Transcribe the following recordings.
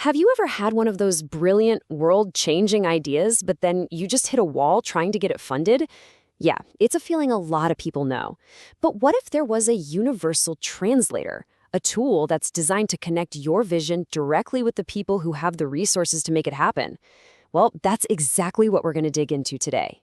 Have you ever had one of those brilliant, world-changing ideas, but then you just hit a wall trying to get it funded? Yeah, it's a feeling a lot of people know. But what if there was a universal translator, a tool that's designed to connect your vision directly with the people who have the resources to make it happen? Well, that's exactly what we're going to dig into today.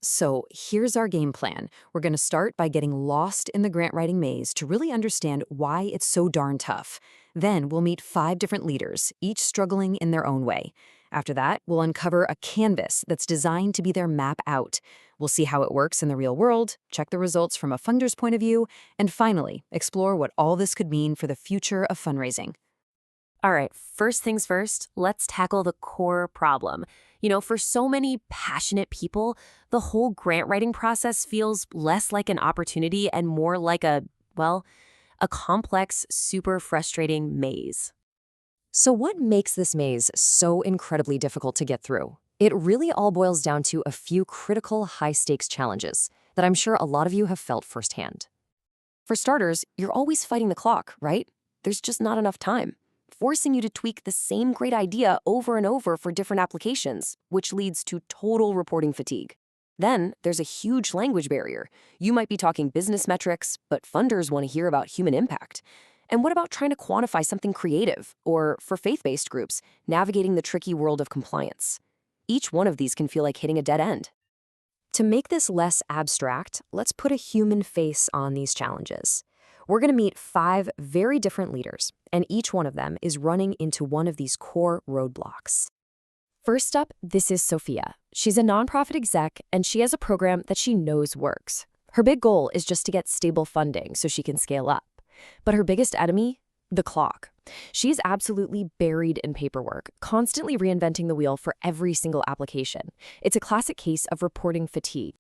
So here's our game plan. We're going to start by getting lost in the grant writing maze to really understand why it's so darn tough. Then we'll meet 5 different leaders, each struggling in their own way. After that, we'll uncover a canvas that's designed to be their map out. We'll see how it works in the real world, check the results from a funder's point of view, and finally, explore what all this could mean for the future of fundraising. All right, first things first, let's tackle the core problem. For so many passionate people, the whole grant writing process feels less like an opportunity and more like a complex, super frustrating maze. So what makes this maze so incredibly difficult to get through? It really all boils down to a few critical high-stakes challenges that I'm sure a lot of you have felt firsthand. For starters, you're always fighting the clock, right? There's just not enough time, forcing you to tweak the same great idea over and over for different applications, which leads to total reporting fatigue. Then there's a huge language barrier. You might be talking business metrics, but funders want to hear about human impact. And what about trying to quantify something creative, or for faith-based groups, navigating the tricky world of compliance? Each one of these can feel like hitting a dead end. To make this less abstract, let's put a human face on these challenges. We're going to meet 5 very different leaders, and each one of them is running into one of these core roadblocks. First up, this is Sophia. She's a nonprofit exec, and she has a program that she knows works. Her big goal is just to get stable funding so she can scale up. But her biggest enemy? The clock. She's absolutely buried in paperwork, constantly reinventing the wheel for every single application. It's a classic case of reporting fatigue.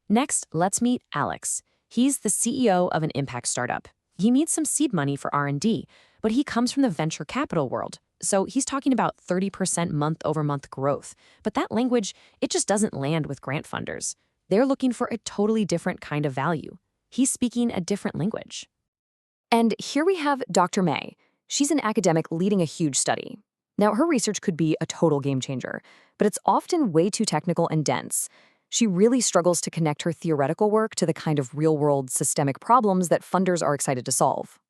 Next, let's meet Alex. He's the CEO of an impact startup. He needs some seed money for R&D, but he comes from the venture capital world. So he's talking about 30% month-over-month growth. But that language, it just doesn't land with grant funders. They're looking for a totally different kind of value. He's speaking a different language. And here we have Dr. May. She's an academic leading a huge study. Now, her research could be a total game changer, but it's often way too technical and dense. She really struggles to connect her theoretical work to the kind of real-world systemic problems that funders are excited to solve.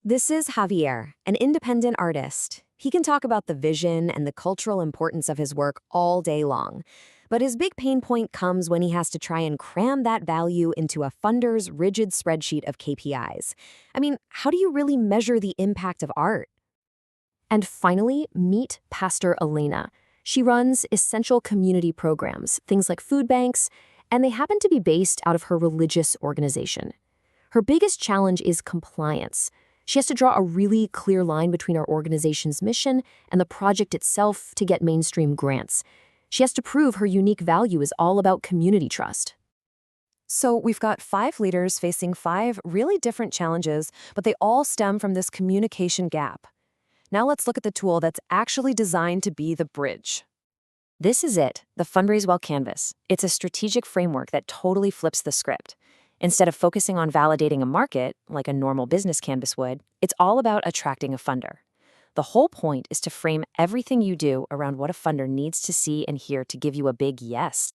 This is Javier, an independent artist. He can talk about the vision and the cultural importance of his work all day long. But his big pain point comes when he has to try and cram that value into a funder's rigid spreadsheet of KPIs. I mean, how do you really measure the impact of art? And finally, meet Pastor Elena. She runs essential community programs, things like food banks, and they happen to be based out of her religious organization. Her biggest challenge is compliance. She has to draw a really clear line between our organization's mission and the project itself to get mainstream grants. She has to prove her unique value is all about community trust. So we've got 5 leaders facing 5 really different challenges, but they all stem from this communication gap. Now let's look at the tool that's actually designed to be the bridge. This is it, the FundraiseWell Canvas. It's a strategic framework that totally flips the script. Instead of focusing on validating a market, like a normal business canvas would, it's all about attracting a funder. The whole point is to frame everything you do around what a funder needs to see and hear to give you a big yes.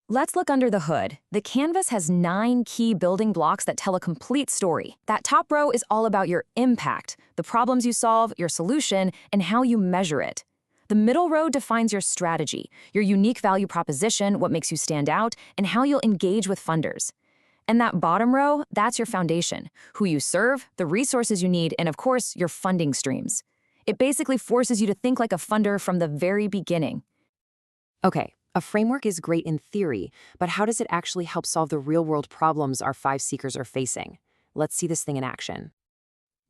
Let's look under the hood. The canvas has 9 key building blocks that tell a complete story. That top row is all about your impact, the problems you solve, your solution, and how you measure it. The middle row defines your strategy, your unique value proposition, what makes you stand out, and how you'll engage with funders. And that bottom row, that's your foundation, who you serve, the resources you need, and of course, your funding streams. It basically forces you to think like a funder from the very beginning. Okay, a framework is great in theory, but how does it actually help solve the real-world problems our 5 seekers are facing? Let's see this thing in action.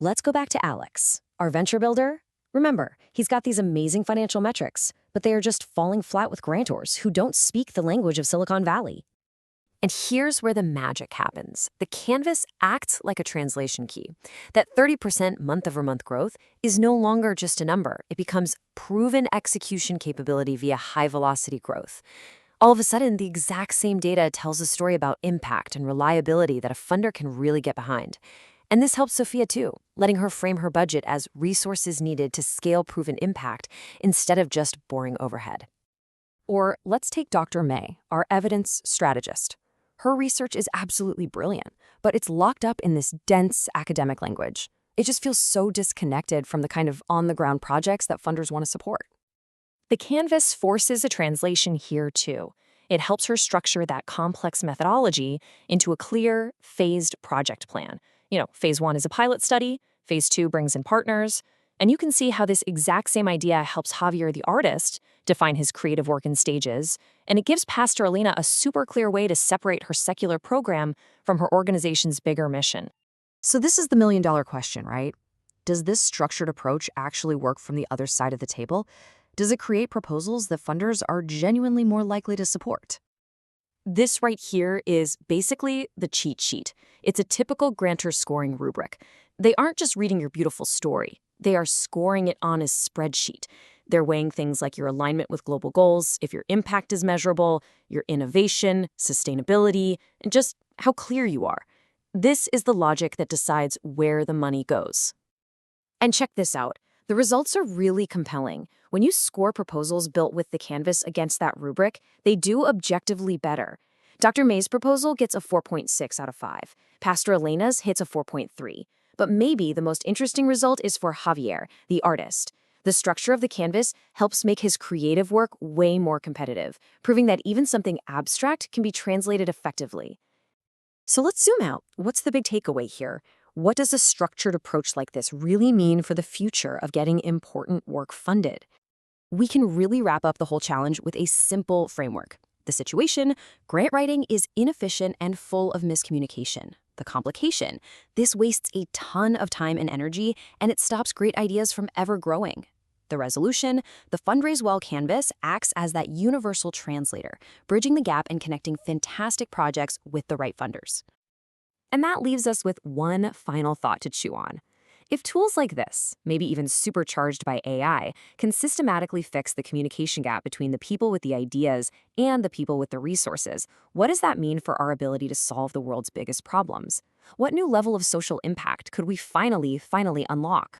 Let's go back to Alex, our venture builder. Remember, he's got these amazing financial metrics, but they are just falling flat with grantors who don't speak the language of Silicon Valley. And here's where the magic happens. The canvas acts like a translation key. That 30% month-over-month growth is no longer just a number. It becomes proven execution capability via high-velocity growth. All of a sudden, the exact same data tells a story about impact and reliability that a funder can really get behind. And this helps Sophia too, letting her frame her budget as resources needed to scale proven impact instead of just boring overhead. Or let's take Dr. May, our evidence strategist. Her research is absolutely brilliant, but it's locked up in this dense academic language. It just feels so disconnected from the kind of on-the-ground projects that funders want to support. The Canvas forces a translation here too. It helps her structure that complex methodology into a clear, phased project plan. Phase 1 is a pilot study, phase 2 brings in partners, and you can see how this exact same idea helps Javier the artist define his creative work in stages, and it gives Pastor Elena a super clear way to separate her secular program from her organization's bigger mission. So this is the million-dollar question, right? Does this structured approach actually work from the other side of the table? Does it create proposals that funders are genuinely more likely to support? This right here is basically the cheat sheet. It's a typical grantor scoring rubric. They aren't just reading your beautiful story. They are scoring it on a spreadsheet. They're weighing things like your alignment with global goals, if your impact is measurable, your innovation, sustainability, and just how clear you are. This is the logic that decides where the money goes. And check this out. The results are really compelling. When you score proposals built with the Canvas against that rubric, they do objectively better. Dr. May's proposal gets a 4.6 out of 5. Pastor Elena's hits a 4.3. But maybe the most interesting result is for Javier, the artist. The structure of the Canvas helps make his creative work way more competitive, proving that even something abstract can be translated effectively. So let's zoom out. What's the big takeaway here? What does a structured approach like this really mean for the future of getting important work funded? We can really wrap up the whole challenge with a simple framework. The situation: grant writing is inefficient and full of miscommunication. The complication: this wastes a ton of time and energy, and it stops great ideas from ever growing. The resolution: the FundraiseWell Canvas acts as that universal translator, bridging the gap and connecting fantastic projects with the right funders. And that leaves us with one final thought to chew on. If tools like this, maybe even supercharged by AI, can systematically fix the communication gap between the people with the ideas and the people with the resources, what does that mean for our ability to solve the world's biggest problems? What new level of social impact could we finally unlock?